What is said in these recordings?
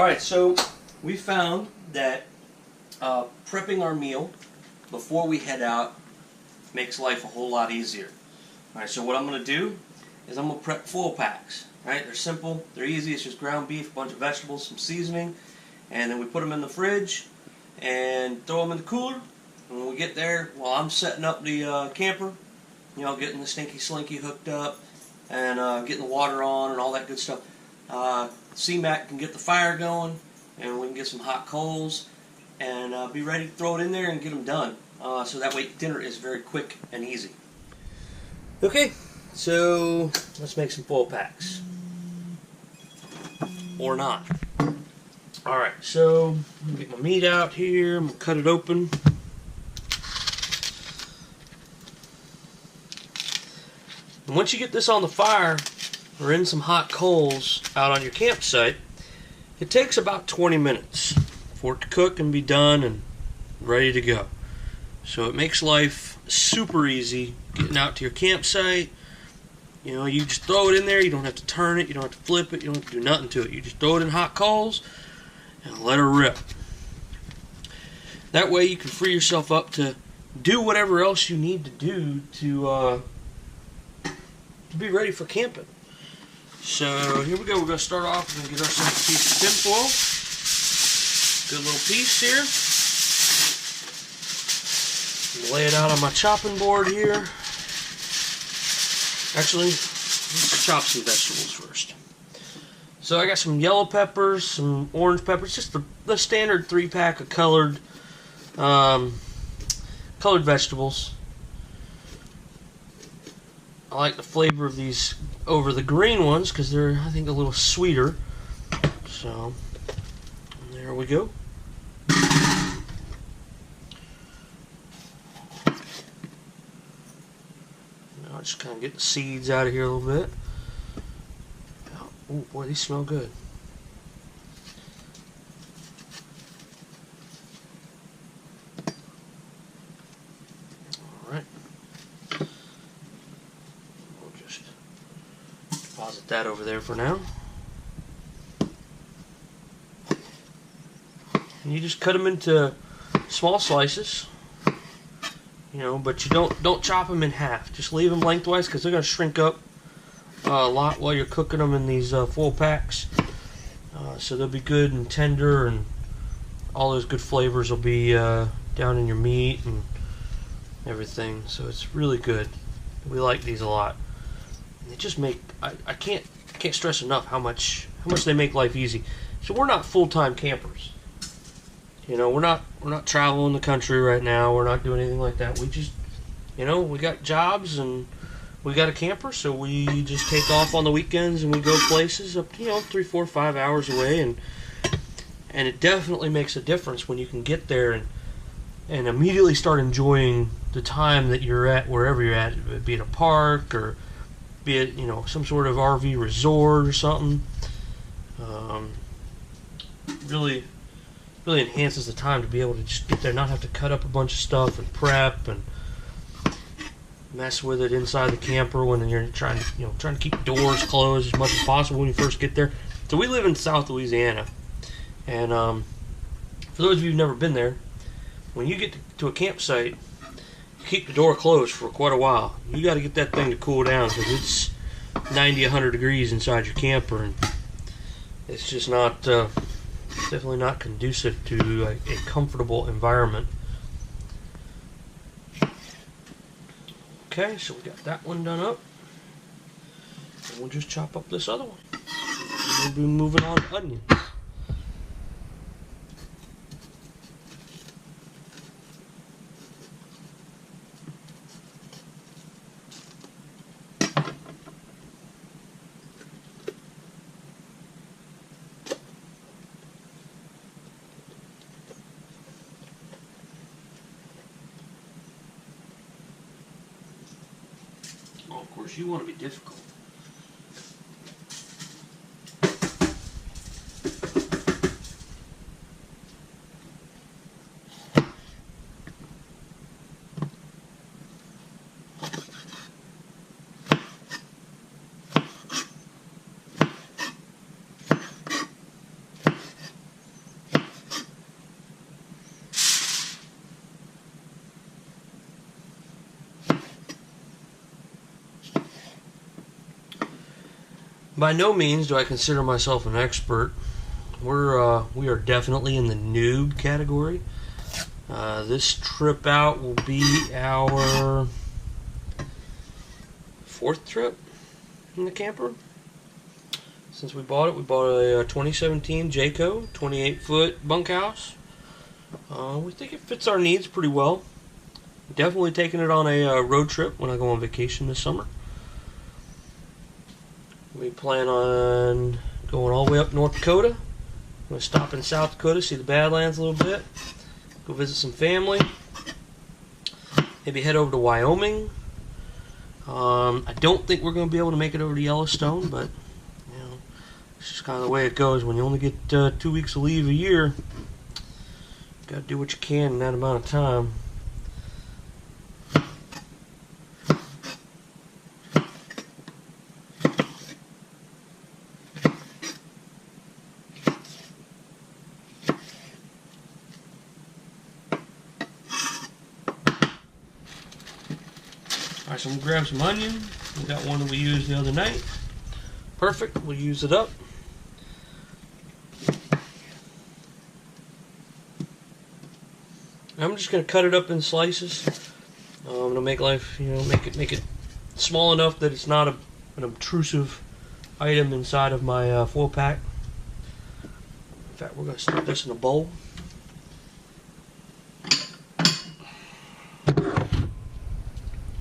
Alright, so we found that prepping our meal before we head out makes life a whole lot easier. Alright, so what I'm going to do is I'm going to prep full packs. Right? They're simple, they're easy, it's just ground beef, a bunch of vegetables, some seasoning, and then we put them in the fridge and throw them in the cooler. And when we get there, while I'm setting up the camper, you know, getting the Stinky Slinky hooked up and getting the water on and all that good stuff, C-Mac can get the fire going and we can get some hot coals and be ready to throw it in there and get them done. So that way dinner is very quick and easy. Okay, so let's make some full packs. Or not. Alright, so I'm going to get my meat out here, I'm going to cut it open. And once you get this on the fire, or in some hot coals out on your campsite, it takes about 20 minutes for it to cook and be done and ready to go. So it makes life super easy getting out to your campsite. You know, you just throw it in there, you don't have to turn it, you don't have to flip it, you don't have to do nothing to it. You just throw it in hot coals and let her rip. That way you can free yourself up to do whatever else you need to do to be ready for camping. So here we go, we're going to start off, we're going to get ourselves a piece of tinfoil. Good little piece here. Lay it out on my chopping board here. Actually, let's chop some vegetables first. So I got some yellow peppers, some orange peppers, just the standard 3-pack of colored vegetables. I like the flavor of these over the green ones because they're, I think, a little sweeter. So there we go. I'll just kind of get the seeds out of here a little bit. Oh boy, these smell good. Alright. We'll just deposit that over there for now. And you just cut them into small slices. You know, but you don't chop them in half. Just leave them lengthwise because they're going to shrink up a lot while you're cooking them in these full packs. So they'll be good and tender, and all those good flavors will be down in your meat and everything. So it's really good. We like these a lot. They just make I can't stress enough how much they make life easy. So we're not full-time campers. You know, we're not traveling the country right now. We're not doing anything like that. We just, you know, we got jobs and we got a camper, so we just take off on the weekends and we go places up to, you know, 3, 4, 5 hours away, and it definitely makes a difference when you can get there and immediately start enjoying the time that you're at wherever you're at, be it a park or be it, you know, some sort of RV resort or something. Really enhances the time to be able to just get there, not have to cut up a bunch of stuff and prep and mess with it inside the camper when you're trying to keep doors closed as much as possible when you first get there. So we live in South Louisiana, and for those of you who've never been there, when you get to a campsite, you keep the door closed for quite a while. You got to get that thing to cool down because it's 90, 100 degrees inside your camper, and it's just not. Definitely not conducive to a comfortable environment. Okay, so we got that one done up. And we'll just chop up this other one. We'll be moving on to onions. Well, of course, you want to be difficult. By no means do I consider myself an expert. We are definitely in the noob category. This trip out will be our 4th trip in the camper. Since we bought a 2017 Jayco 28-foot bunkhouse. We think it fits our needs pretty well. Definitely taking it on a road trip when I go on vacation this summer. We plan on going all the way up North Dakota. I'm going to stop in South Dakota, see the Badlands a little bit, go visit some family, maybe head over to Wyoming. I don't think we're going to be able to make it over to Yellowstone, but you know, it's just kind of the way it goes. When you only get 2 weeks of leave a year, you got to do what you can in that amount of time. Alright, so I'm going to grab some onion. We got one that we used the other night. Perfect, we'll use it up. I'm just going to cut it up in slices. I'm going to make life, make it small enough that it's not an obtrusive item inside of my foil pack. In fact, we're going to stick this in a bowl.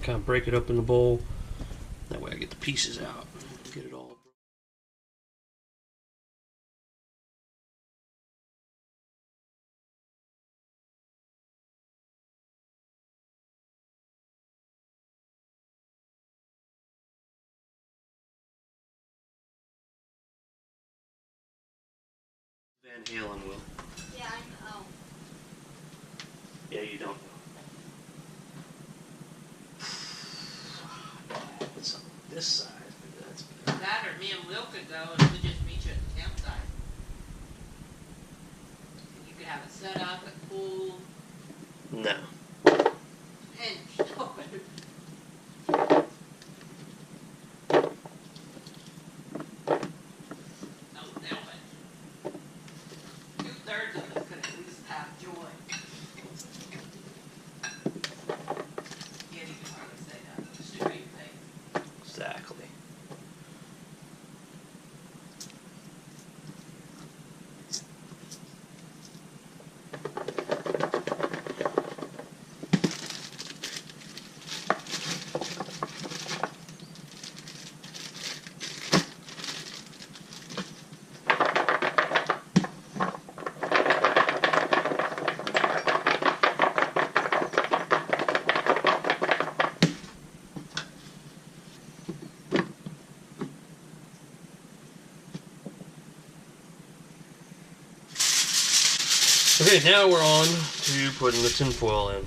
Kind of break it up in the bowl. That way I get the pieces out. Get it all. Van Halen will. Yeah, I know. Yeah, you don't know. It's on this side. Maybe that's better. That or me and Will could go and we just meet you at the campsite. You could have it set up at pool No. and no, nail it. 2/3 of us could at least have joy. Can't even hardly say that. Stupid thing. Exactly. Okay, now we're on to putting the tin foil in.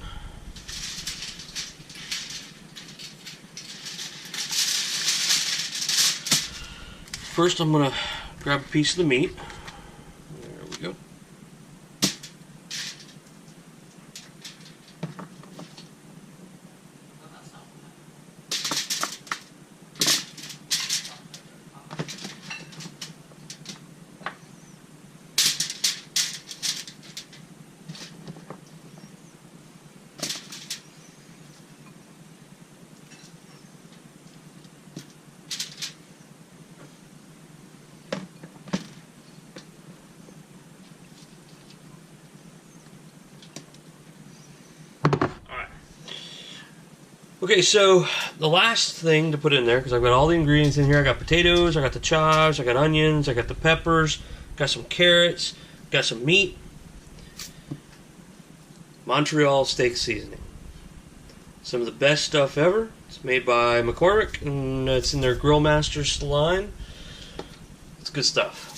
First, I'm going to grab a piece of the meat. There we go. Okay, so the last thing to put in there, because I've got all the ingredients in here. I got potatoes, I got the chives, I got onions, I got the peppers, got some carrots, got some meat. Montreal steak seasoning. Some of the best stuff ever. It's made by McCormick, and it's in their Grill Masters line. It's good stuff.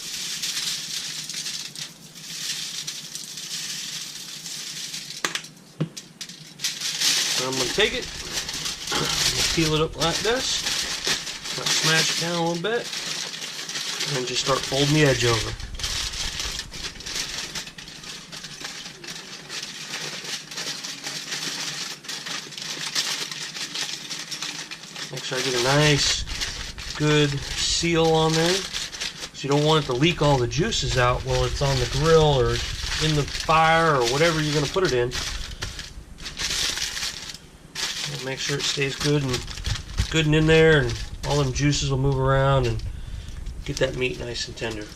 So I'm going to take it. Peel it up like this, smash it down a little bit, and then just start folding the edge over. Make sure I get a nice good seal on there. So you don't want it to leak all the juices out while it's on the grill or in the fire or whatever you're going to put it in. And make sure it stays good and in there, and all them juices will move around and get that meat nice and tender.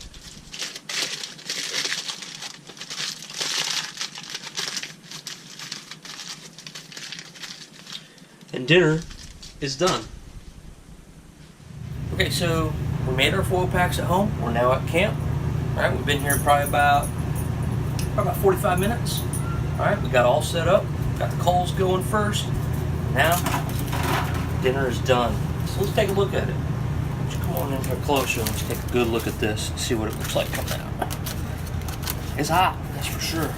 And dinner is done. Okay, so we made our foil packs at home. We're now at camp. All right, we've been here probably about 45 minutes. All right, we got all set up. Got the coals going first. Now, dinner is done. So let's take a look at it. Let's come on in here closer and let's take a good look at this and see what it looks like coming out. It's hot, that's for sure.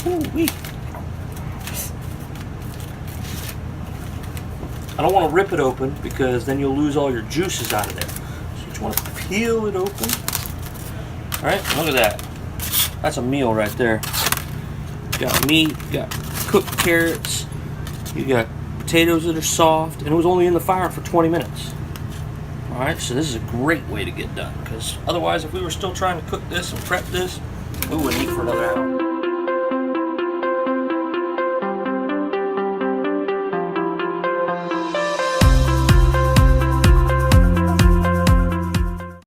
Ooh-wee. I don't want to rip it open because then you'll lose all your juices out of there. So you just want to peel it open. Alright, look at that. That's a meal right there. You got meat, you got cooked carrots, you got potatoes that are soft, and it was only in the fire for 20 minutes. Alright, so this is a great way to get done, because otherwise if we were still trying to cook this and prep this, we wouldn't eat for another hour.